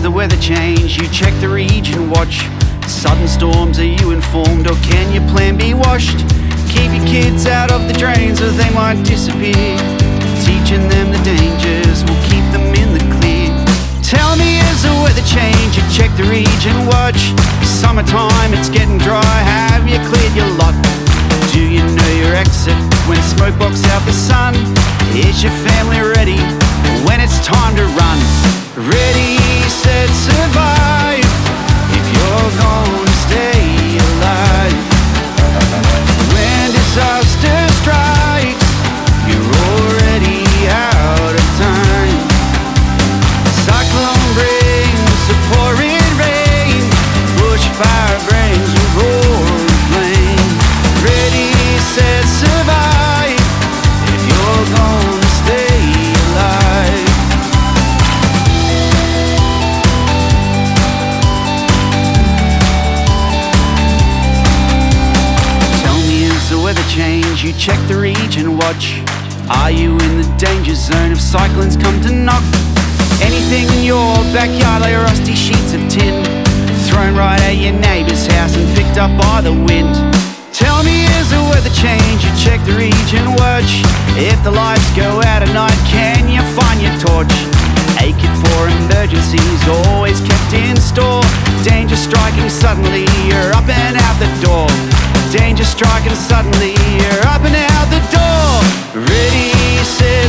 The weather change, you check the region watch. Sudden storms, are you informed or can your plan be washed? Keep your kids out of the drains or they might disappear. Teaching them the dangers will keep them in the clear. Tell me, is the weather change, you check the region watch. Summertime, it's getting dry, have you cleared your lot? Do you know your exit when smoke blocks out the sun? Is your family ready when it's time to run? Ready, set, survive. If you're gonna stay alive, when disaster strikes, you're already out of time. Cyclone brings the pouring rain, bushfire brings a roaring flame. Ready, set, survive. If you're gonna stay alive. Change, you check the region watch. Are you in the danger zone if cyclones come to knock? Anything in your backyard like rusty sheets of tin, thrown right at your neighbour's house and picked up by the wind. Tell me, is the weather change, you check the region watch. If the lights go out at night, can you find your torch? A kit for emergencies, always kept in store. Danger striking suddenly, you're up and out the door. Danger striking suddenly, you're up and out the door. Ready, set,